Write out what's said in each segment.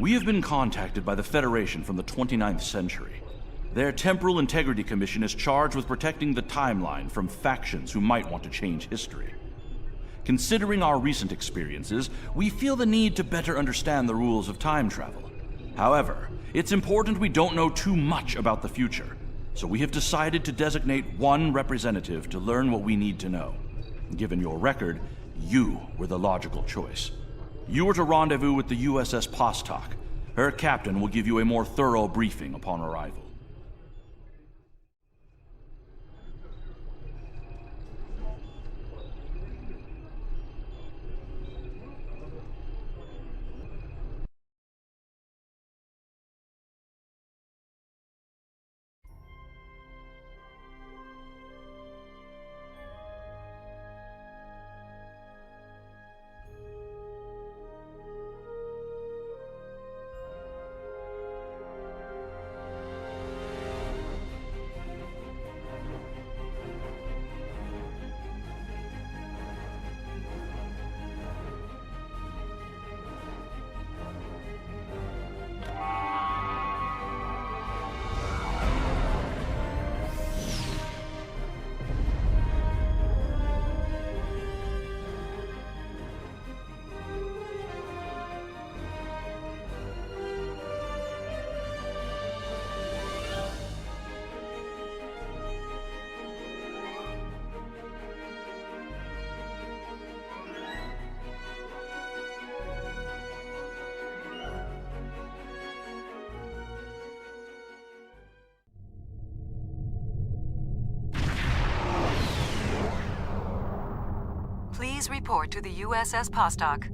We have been contacted by the Federation from the 29th century. Their Temporal Integrity Commission is charged with protecting the timeline from factions who might want to change history. Considering our recent experiences, we feel the need to better understand the rules of time travel. However, it's important we don't know too much about the future, so we have decided to designate one representative to learn what we need to know. Given your record, you were the logical choice. You are to rendezvous with the USS Postok. Her captain will give you a more thorough briefing upon arrival. Please report to the USS Postok.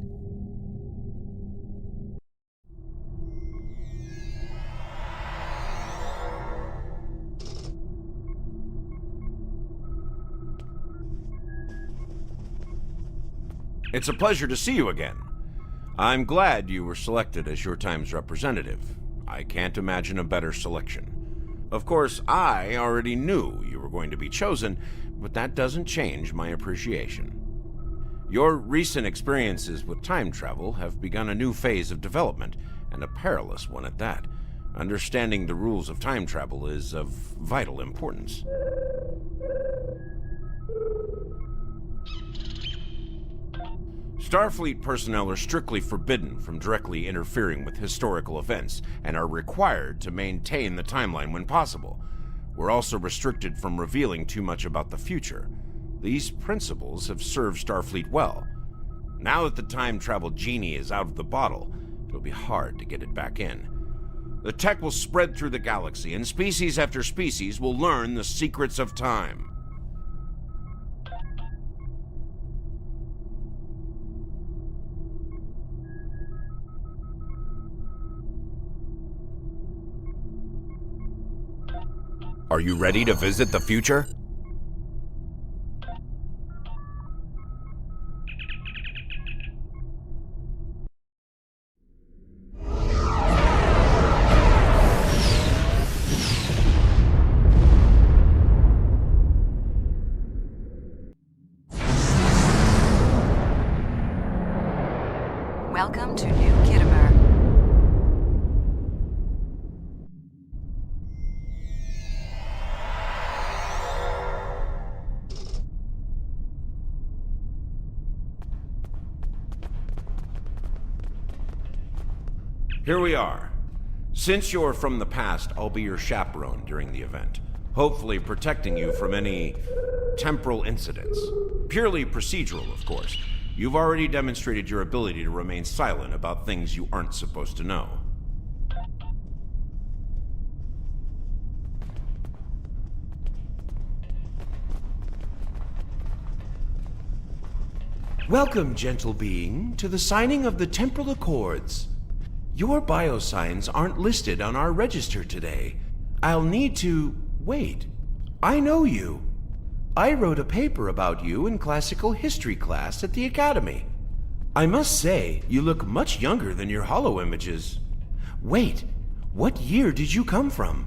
It's a pleasure to see you again. I'm glad you were selected as your time's representative. I can't imagine a better selection. Of course, I already knew you were going to be chosen, but that doesn't change my appreciation. Your recent experiences with time travel have begun a new phase of development, and a perilous one at that. Understanding the rules of time travel is of vital importance. Starfleet personnel are strictly forbidden from directly interfering with historical events and are required to maintain the timeline when possible. We're also restricted from revealing too much about the future. These principles have served Starfleet well. Now that the time travel genie is out of the bottle, it'll be hard to get it back in. The tech will spread through the galaxy, and species after species will learn the secrets of time. Are you ready to visit the future? Welcome to New Kitomer. Here we are. Since you're from the past, I'll be your chaperone during the event, hopefully protecting you from any temporal incidents. Purely procedural, of course. You've already demonstrated your ability to remain silent about things you aren't supposed to know. Welcome, gentle being, to the signing of the Temporal Accords. Your biosigns aren't listed on our register today. I'll need to... Wait. I know you. I wrote a paper about you in classical history class at the Academy. I must say, you look much younger than your holo images. Wait, what year did you come from?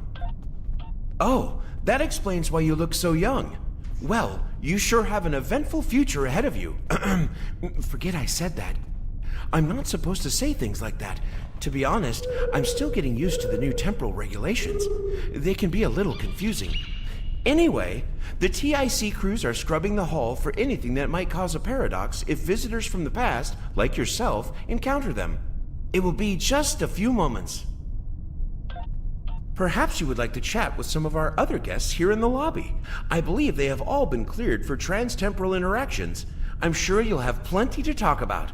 Oh, that explains why you look so young. Well, you sure have an eventful future ahead of you. Forget I said that. I'm not supposed to say things like that. To be honest, I'm still getting used to the new temporal regulations. They can be a little confusing. Anyway, the TIC crews are scrubbing the hull for anything that might cause a paradox if visitors from the past, like yourself, encounter them. It will be just a few moments. Perhaps you would like to chat with some of our other guests here in the lobby. I believe they have all been cleared for trans-temporal interactions. I'm sure you'll have plenty to talk about.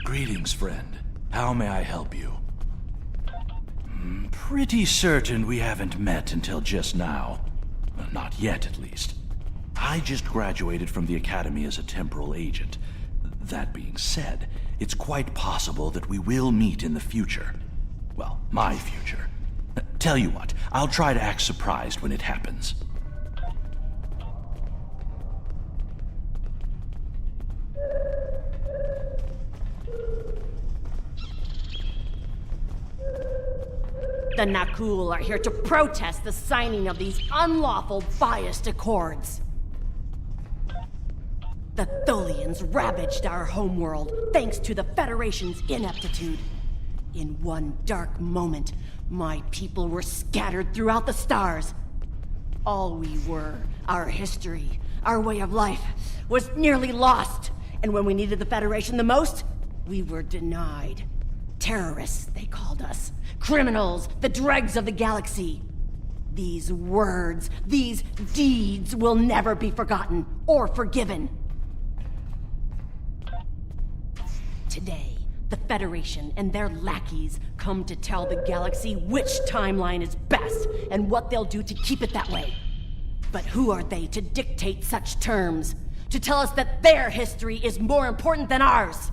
Greetings, friend. How may I help you? Pretty certain we haven't met until just now. Not yet, at least. I just graduated from the Academy as a temporal agent. That being said, it's quite possible that we will meet in the future. Well, my future. Tell you what, I'll try to act surprised when it happens. The Nakul are here to protest the signing of these unlawful, biased accords. The Tholians ravaged our homeworld thanks to the Federation's ineptitude. In one dark moment, my people were scattered throughout the stars. All we were, our history, our way of life, was nearly lost. And when we needed the Federation the most, we were denied. Terrorists, they called us. Criminals, the dregs of the galaxy. These words, these deeds will never be forgotten or forgiven. Today, the Federation and their lackeys come to tell the galaxy which timeline is best and what they'll do to keep it that way. But who are they to dictate such terms? To tell us that their history is more important than ours?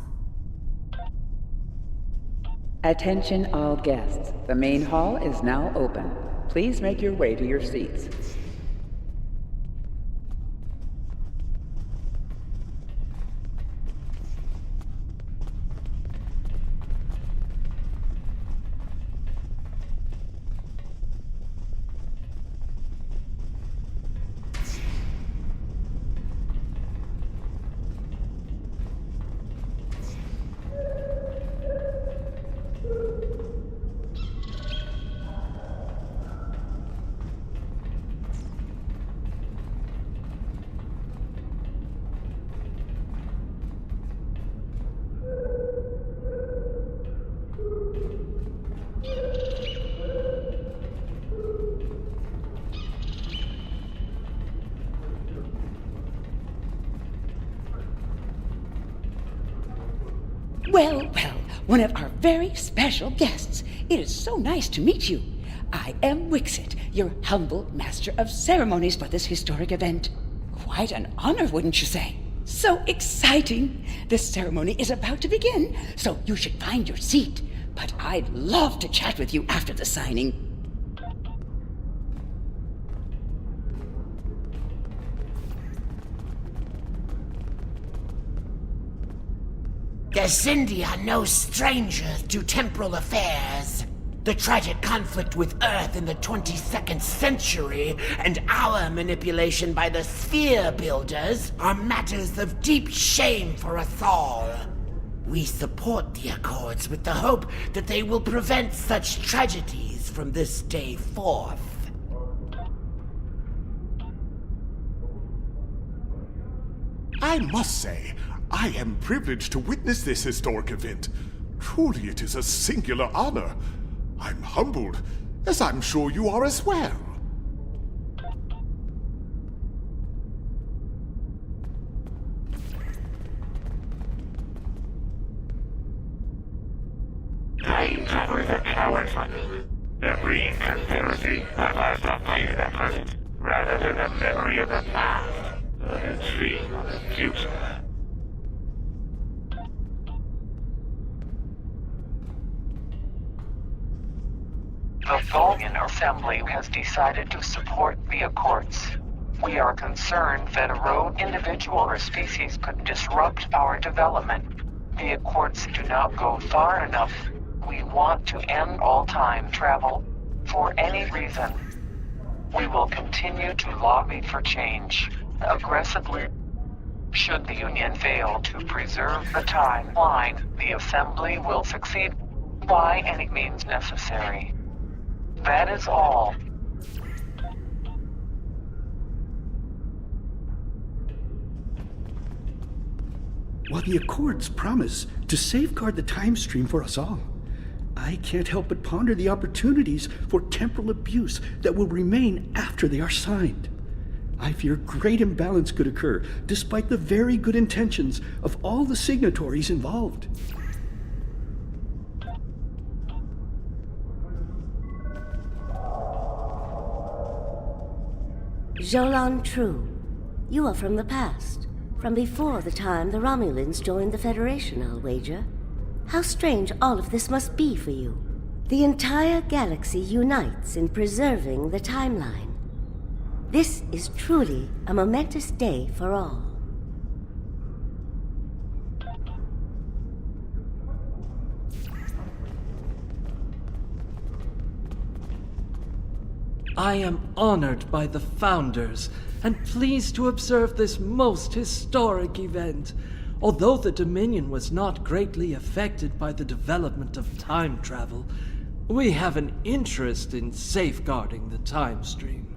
Attention all guests. The main hall is now open. Please make your way to your seats. Well, one of our very special guests. It is so nice to meet you. I am Wixit, your humble master of ceremonies for this historic event. Quite an honor, wouldn't you say? So exciting! This ceremony is about to begin, so you should find your seat. But I'd love to chat with you after the signing. The Zindi are no strangers to temporal affairs. The tragic conflict with Earth in the 22nd century and our manipulation by the Sphere Builders are matters of deep shame for us all. We support the Accords with the hope that they will prevent such tragedies from this day forth. I must say, I am privileged to witness this historic event. Truly it is a singular honor. I'm humbled, as I'm sure you are as well. I cover the coward's money. Every conspiracy of our society at present, rather than a memory of the past, a dream of the future. The Tholian Assembly has decided to support the Accords. We are concerned that a rogue individual or species could disrupt our development. The Accords do not go far enough. We want to end all time travel. For any reason, we will continue to lobby for change, aggressively. Should the Union fail to preserve the timeline, the Assembly will succeed by any means necessary. That is all. While the Accords promise to safeguard the time stream for us all, I can't help but ponder the opportunities for temporal abuse that will remain after they are signed. I fear great imbalance could occur, despite the very good intentions of all the signatories involved. Jolan True, you are from the past. From before the time the Romulans joined the Federation, I'll wager. How strange all of this must be for you. The entire galaxy unites in preserving the timeline. This is truly a momentous day for all. I am honored by the Founders and pleased to observe this most historic event. Although the Dominion was not greatly affected by the development of time travel, we have an interest in safeguarding the time stream.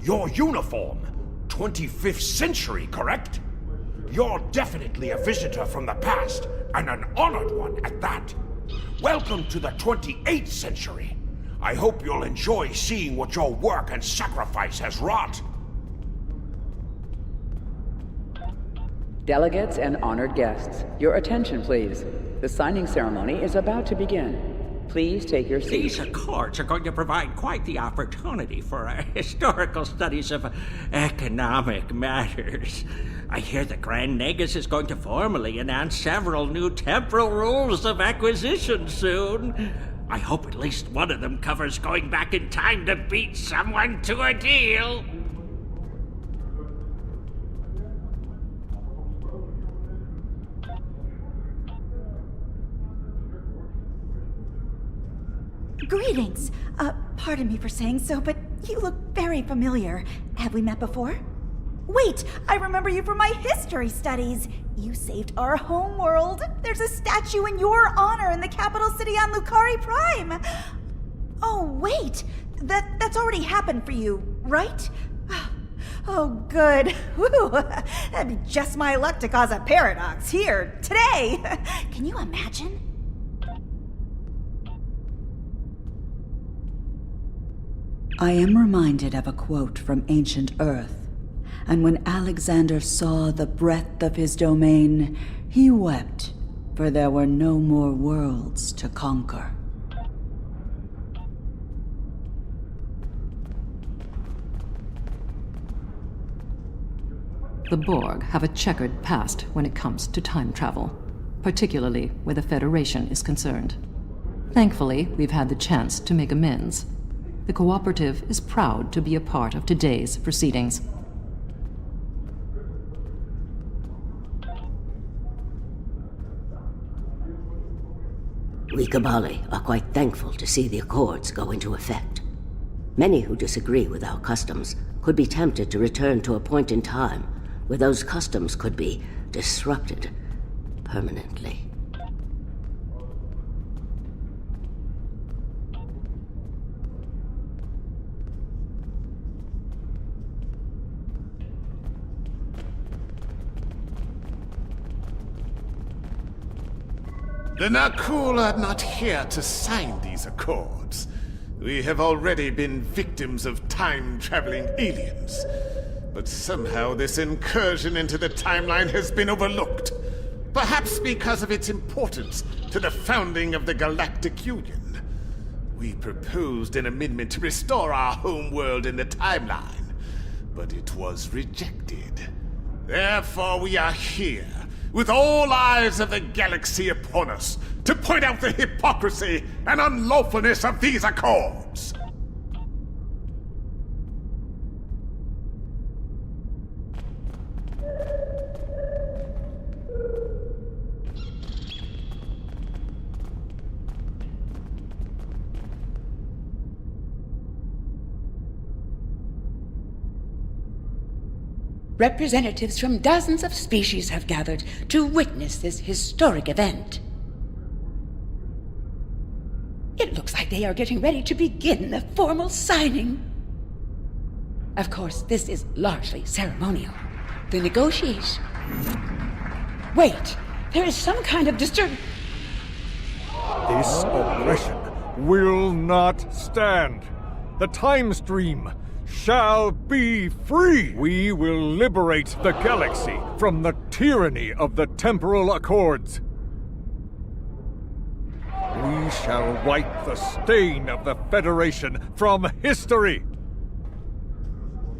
Your uniform. 25th century, correct? You're definitely a visitor from the past, and an honored one at that. Welcome to the 28th century. I hope you'll enjoy seeing what your work and sacrifice has wrought. Delegates and honored guests, your attention please. The signing ceremony is about to begin. Please take your seats. These Accords are going to provide quite the opportunity for historical studies of economic matters. I hear the Grand Negus is going to formally announce several new temporal rules of acquisition soon. I hope at least one of them covers going back in time to beat someone to a deal. Greetings. Pardon me for saying so, but you look very familiar. Have we met before? Wait, I remember you from my history studies. You saved our homeworld. There's a statue in your honor in the capital city on Lucari Prime. Oh, wait. That's already happened for you, right? Oh, good. Whew. That'd be just my luck to cause a paradox here, today. Can you imagine? I am reminded of a quote from ancient Earth. And when Alexander saw the breadth of his domain, he wept, for there were no more worlds to conquer. The Borg have a checkered past when it comes to time travel, particularly where the Federation is concerned. Thankfully, we've had the chance to make amends. The Cooperative is proud to be a part of today's proceedings. We Kabali are quite thankful to see the Accords go into effect. Many who disagree with our customs could be tempted to return to a point in time where those customs could be disrupted permanently. The Nakul are not here to sign these accords. We have already been victims of time-traveling aliens. But somehow this incursion into the timeline has been overlooked. perhaps because of its importance to the founding of the Galactic Union. We proposed an amendment to restore our homeworld in the timeline, but it was rejected. Therefore, we are here, with all eyes of the galaxy upon us, to point out the hypocrisy and unlawfulness of these accords. Representatives from dozens of species have gathered to witness this historic event. It looks like they are getting ready to begin the formal signing. Of course, this is largely ceremonial. The negotiation... Wait, there is some kind of This oppression will not stand. The time stream shall be free. We will liberate the galaxy from the tyranny of the temporal accords. We shall wipe the stain of the Federation from history.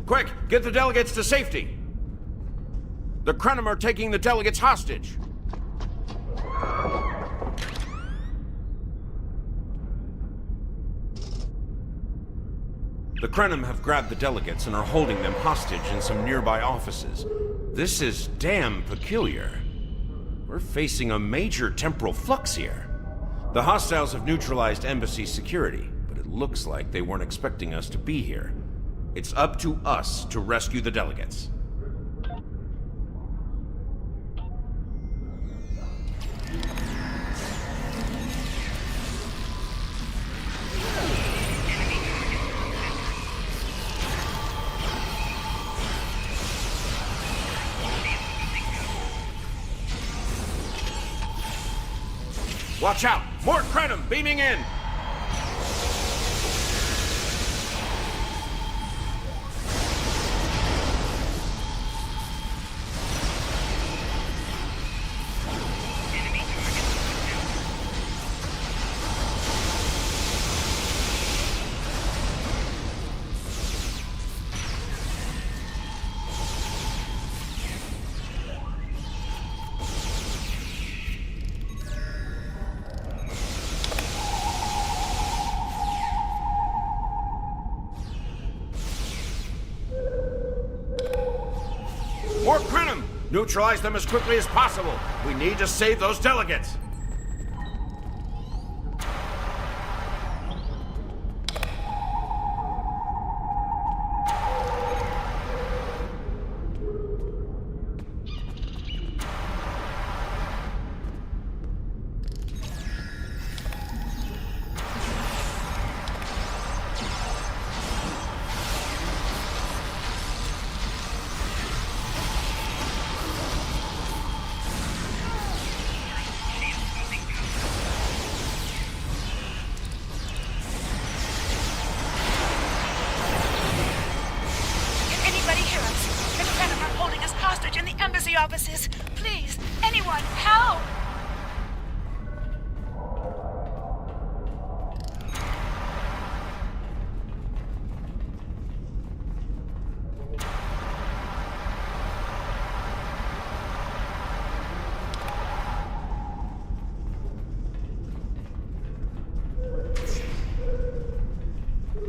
Quick, get the delegates to safety. The Krenim are taking the delegates hostage. The Krenim have grabbed the delegates and are holding them hostage in some nearby offices. This is damn peculiar. We're facing a major temporal flux here. The hostiles have neutralized embassy security, but it looks like they weren't expecting us to be here. It's up to us to rescue the delegates. Watch out! More Krenim beaming in! More Krenim! Neutralize them as quickly as possible. We need to save those delegates. Offices. Please, anyone, help!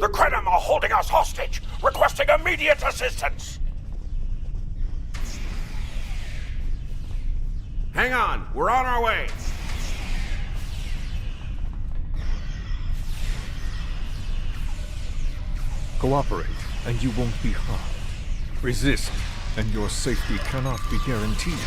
The Krenim are holding us hostage, requesting immediate assistance. Hang on, we're on our way. Cooperate, and you won't be harmed. Resist, and your safety cannot be guaranteed.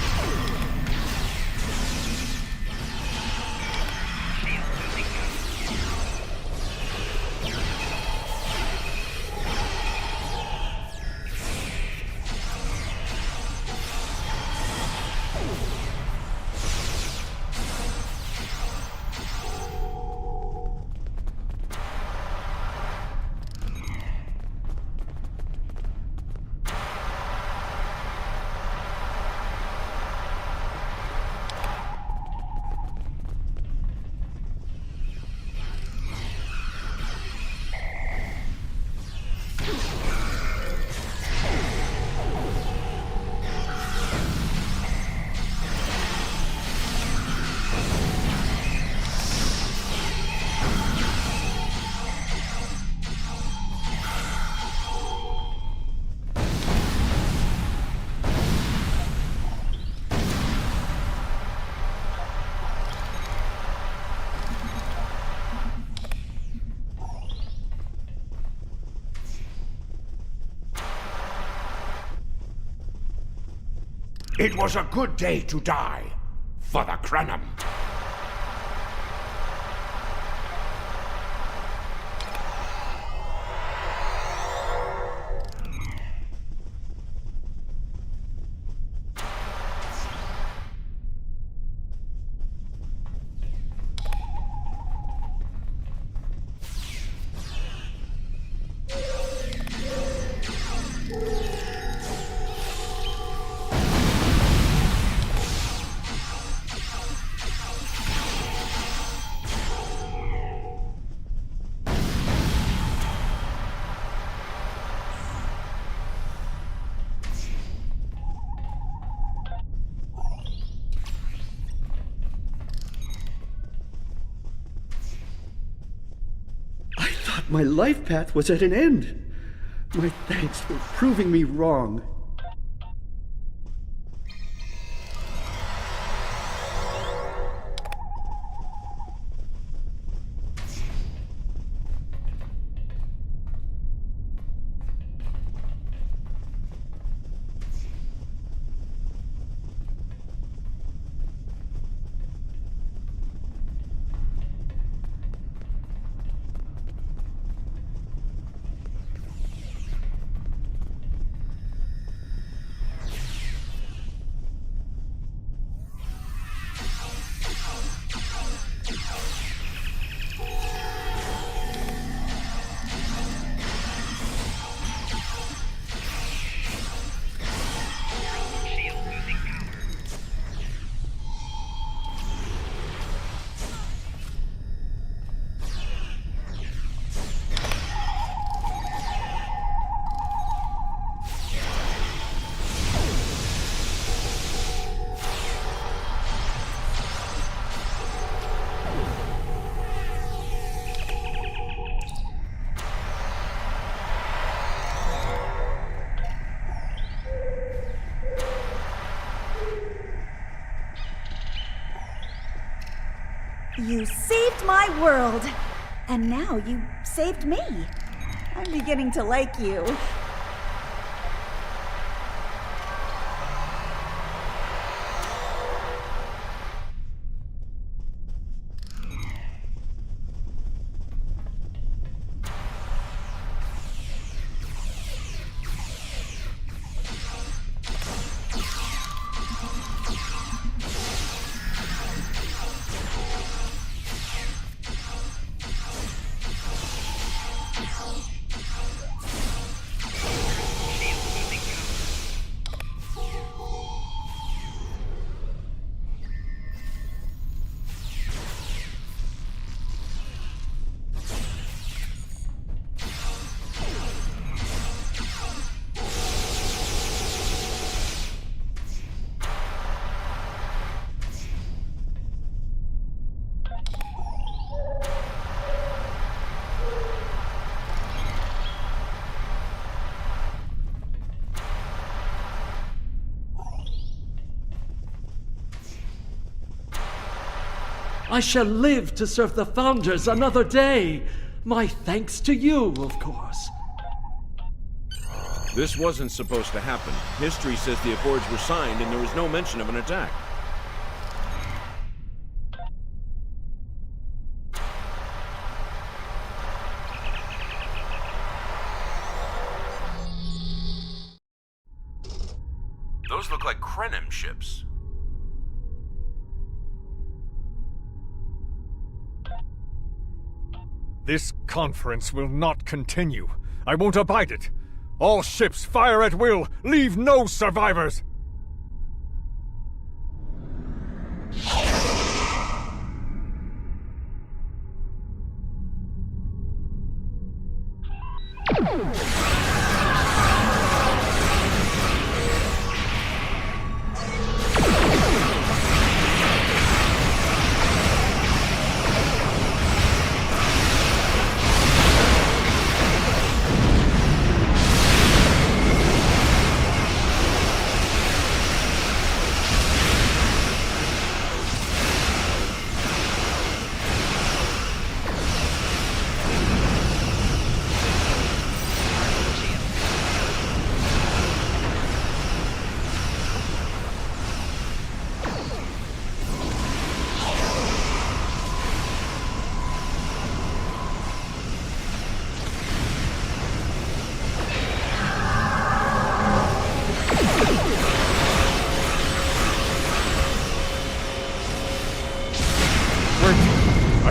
It was a good day to die for the Krenim. My life path was at an end. My thanks for proving me wrong. You saved my world, and now you saved me. I'm beginning to like you. I shall live to serve the Founders another day. My thanks to you, of course. This wasn't supposed to happen. History says the Accords were signed and there was no mention of an attack. Those look like Krenim ships. This conference will not continue. I won't abide it. All ships fire at will. Leave no survivors.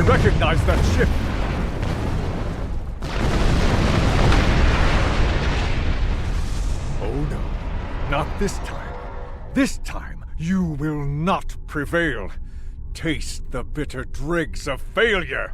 recognize that ship. Oh no, not this time. This time, you will not prevail. Taste the bitter dregs of failure.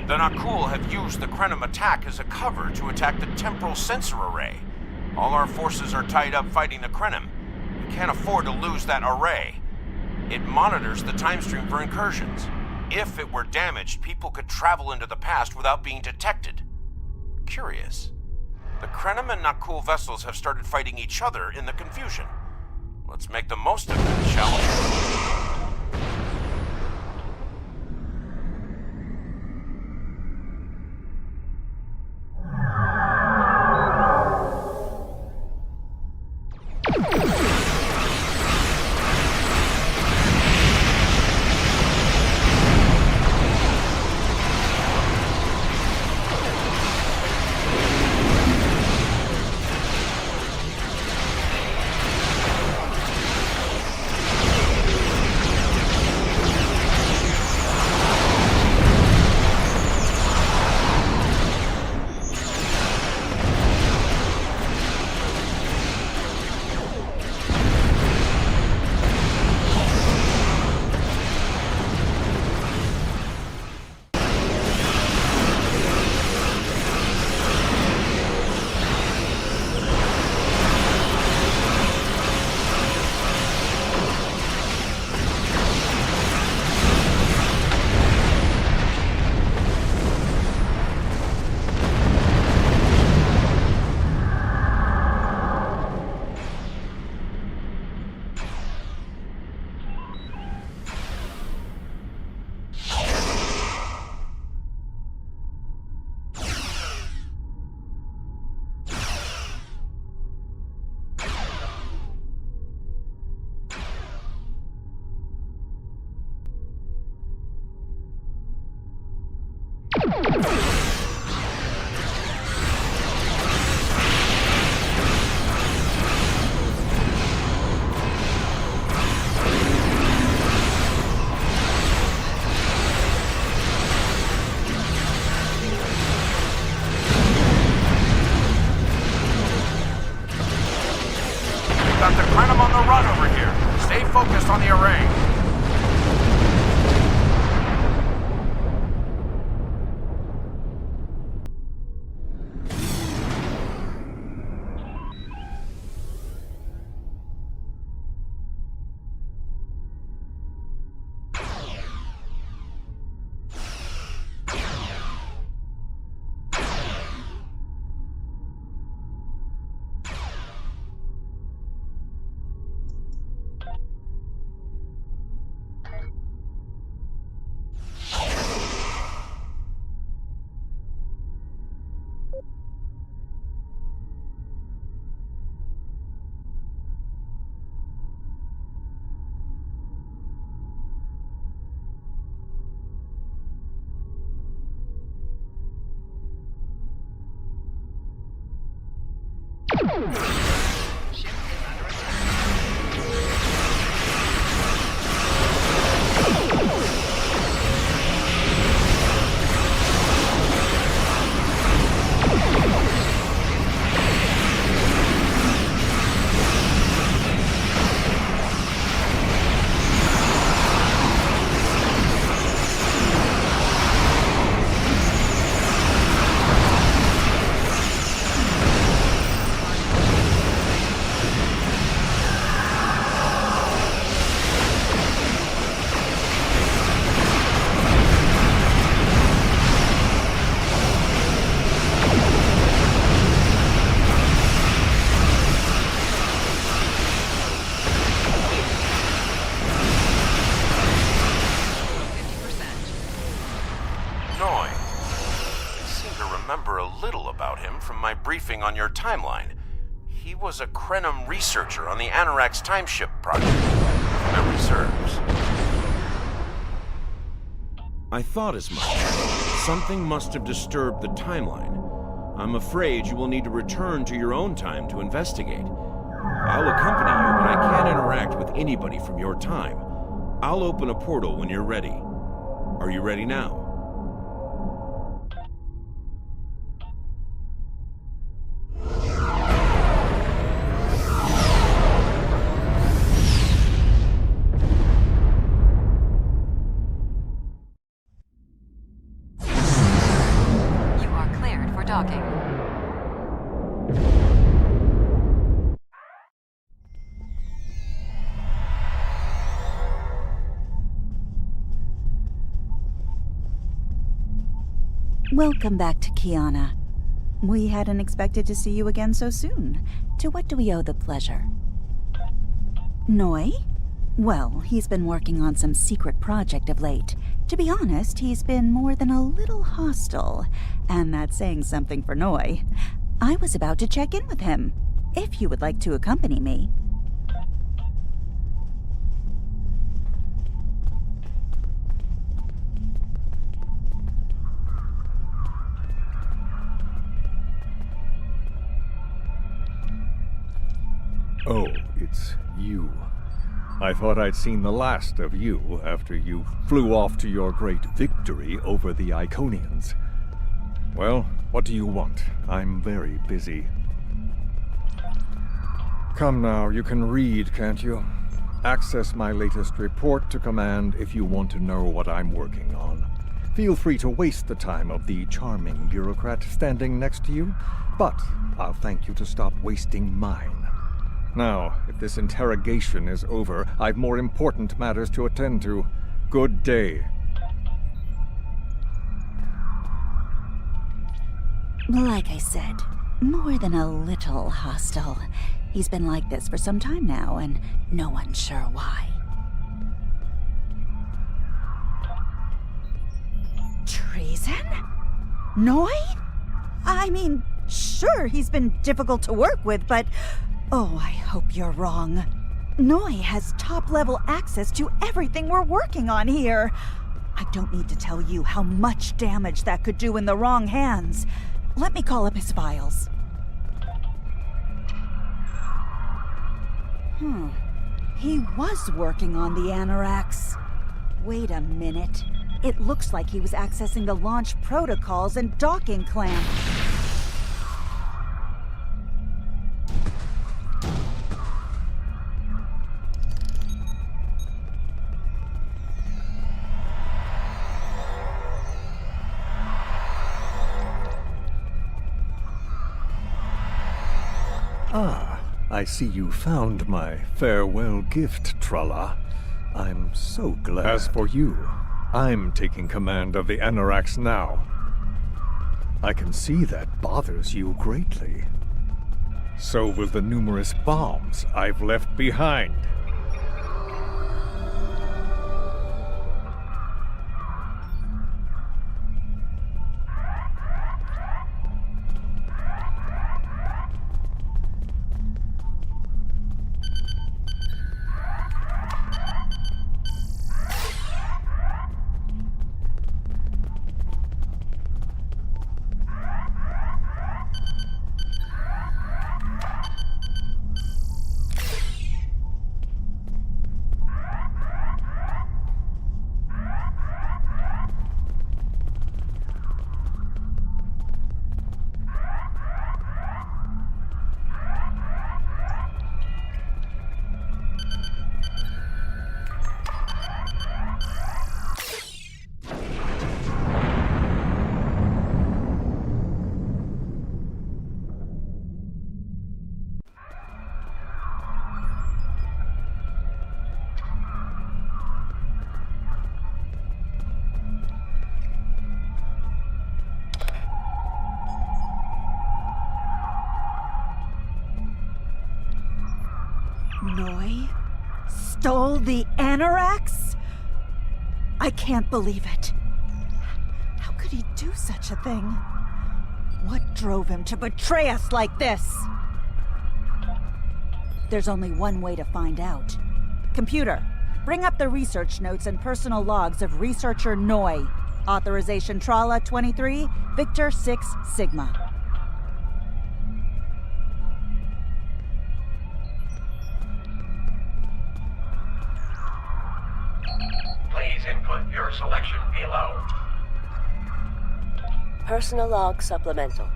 The Nakul have used the Krenim attack as a cover to attack the temporal sensor array. All our forces are tied up fighting the Krenim. We can't afford to lose that array. It monitors the time stream for incursions. If it were damaged, people could travel into the past without being detected. Curious. The Krenim and Nakul vessels have started fighting each other in the confusion. Let's make the most of it, shall we? Stay focused on the array. Briefing on your timeline. He was a Krenim researcher on the Anorak's timeship project, if memory serves. I thought as much. Something must have disturbed the timeline. I'm afraid you will need to return to your own time to investigate. I'll accompany you, but I can't interact with anybody from your time. I'll open a portal when you're ready. Are you ready now? Welcome back to Kyana. We hadn't expected to see you again so soon. To what do we owe the pleasure? Noi? Well, he's been working on some secret project of late. To be honest, he's been more than a little hostile, and that's saying something for Noi. I was about to check in with him, if you would like to accompany me. Oh, it's you. I thought I'd seen the last of you after you flew off to your great victory over the Iconians. Well, what do you want? I'm very busy. Come now, you can read, can't you? Access my latest report to command if you want to know what I'm working on. Feel free to waste the time of the charming bureaucrat standing next to you, but I'll thank you to stop wasting mine. Now, if this interrogation is over, I've more important matters to attend to. Good day. Like I said, more than a little hostile. He's been like this for some time now, and no one's sure why. Treason? Noi? I mean, sure, he's been difficult to work with, but... Oh, I hope you're wrong. Noi has top-level access to everything we're working on here. I don't need to tell you how much damage that could do in the wrong hands. Let me call up his files. He was working on the Anoraks. Wait a minute. It looks like he was accessing the launch protocols and docking clamp. Ah, I see you found my farewell gift, Tralla. I'm so glad. As for you, I'm taking command of the Anoraks now. I can see that bothers you greatly. So will the numerous bombs I've left behind. Noi stole the Anoraks? I can't believe it. How could he do such a thing? What drove him to betray us like this? There's only one way to find out. Computer, bring up the research notes and personal logs of researcher Noi. Authorization Tralla 23, Victor 6 Sigma. Please input your selection below. Personal log supplemental.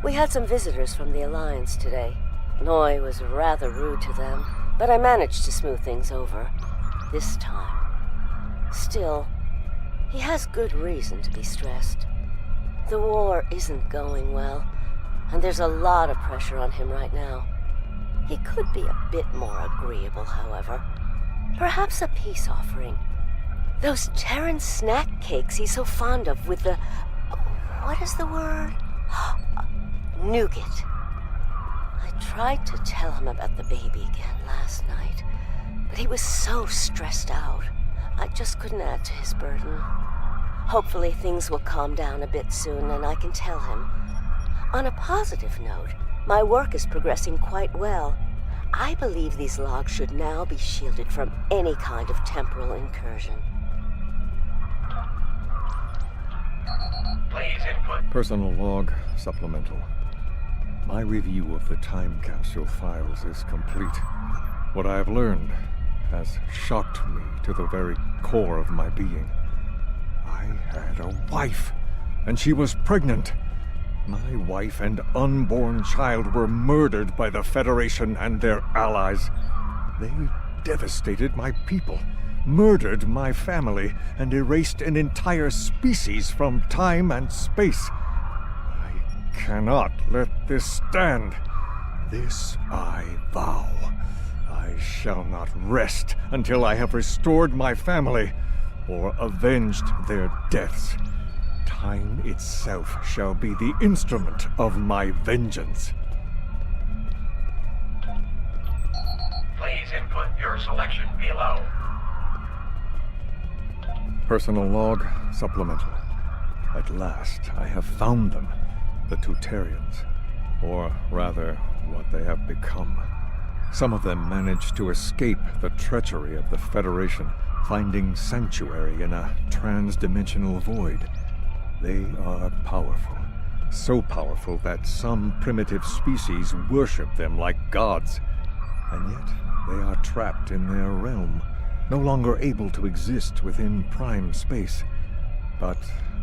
We had some visitors from the Alliance today. Noi was rather rude to them, but I managed to smooth things over. This time. Still, he has good reason to be stressed. The war isn't going well, and there's a lot of pressure on him right now. He could be a bit more agreeable, however. Perhaps a peace offering. Those Terran snack cakes he's so fond of with the... what is the word? Nougat. I tried to tell him about the baby again last night, but he was so stressed out. I just couldn't add to his burden. Hopefully things will calm down a bit soon and I can tell him. On a positive note, my work is progressing quite well. I believe these logs should now be shielded from any kind of temporal incursion. Please input. Personal log supplemental. My review of the time capsule files is complete. What I have learned has shocked me to the very core of my being. I had a wife, and she was pregnant. My wife and unborn child were murdered by the Federation and their allies. They devastated my people, murdered my family, and erased an entire species from time and space. I cannot let this stand. This I vow. I shall not rest until I have restored my family or avenged their deaths. Time itself shall be the instrument of my vengeance. Please input your selection below. Personal log supplemental. At last, I have found them, the Tutarians, or rather, what they have become. Some of them managed to escape the treachery of the Federation, finding sanctuary in a trans-dimensional void. They are powerful, so powerful that some primitive species worship them like gods, and yet they are trapped in their realm, no longer able to exist within prime space. But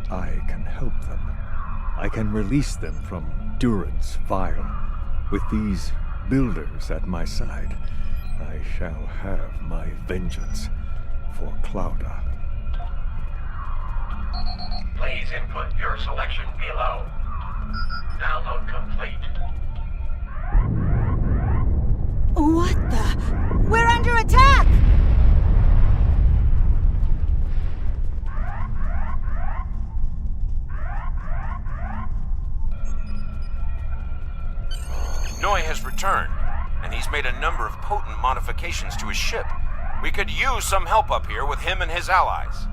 I can help them. I can release them from durance vile. With these builders at my side, I shall have my vengeance for Clouda. Please input your selection below. Download complete. What the? We're under attack! Noi has returned, and he's made a number of potent modifications to his ship. We could use some help up here with him and his allies.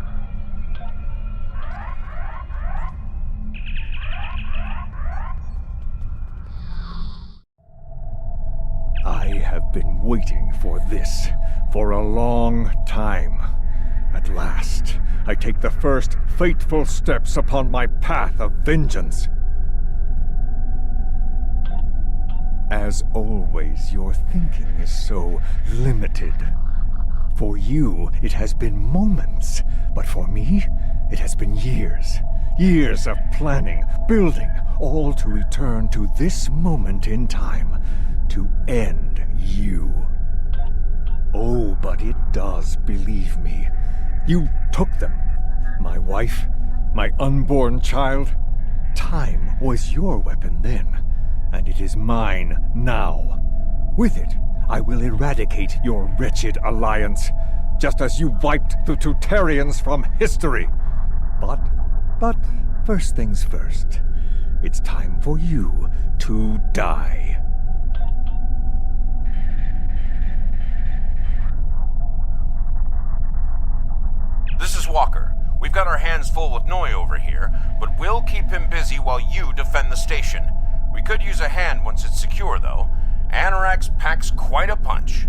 I have been waiting for this for a long time. At last, I take the first fateful steps upon my path of vengeance. As always, your thinking is so limited. For you, it has been moments, but for me, it has been years. Years of planning, building, all to return to this moment in time, to end you. Oh, but it does, believe me. You took them. My wife, my unborn child. Time was your weapon then, and it is mine now. With it, I will eradicate your wretched alliance, just as you wiped the Tutarians from history. But first things first. It's time for you to die. This is Walker. We've got our hands full with Noi over here, but we'll keep him busy while you defend the station. We could use a hand once it's secure, though. Anorax packs quite a punch.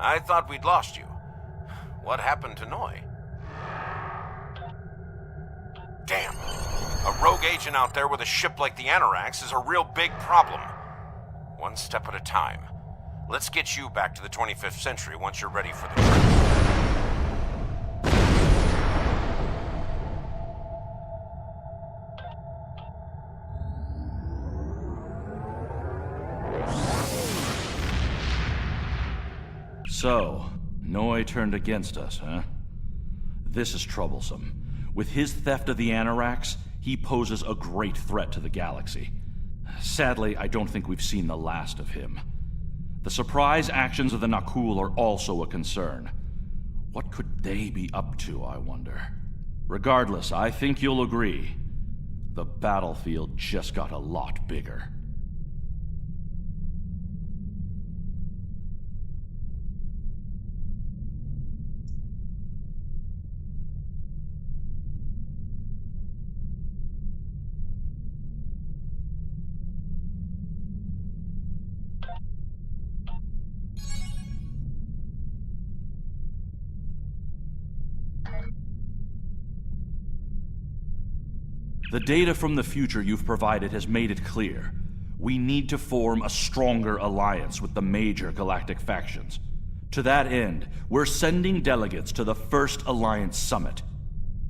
I thought we'd lost you. What happened to Noi? Damn. A rogue agent out there with a ship like the Anorax is a real big problem. One step at a time. Let's get you back to the 25th century once you're ready for the trip. So, Noi turned against us, huh? This is troublesome. With his theft of the Anorax, he poses a great threat to the galaxy. Sadly, I don't think we've seen the last of him. The surprise actions of the Nakul are also a concern. What could they be up to, I wonder? Regardless, I think you'll agree. The battlefield just got a lot bigger. The data from the future you've provided has made it clear. We need to form a stronger alliance with the major galactic factions. To that end, we're sending delegates to the First Alliance Summit.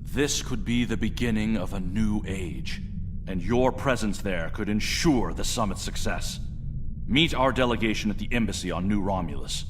This could be the beginning of a new age, and your presence there could ensure the summit's success. Meet our delegation at the embassy on New Romulus.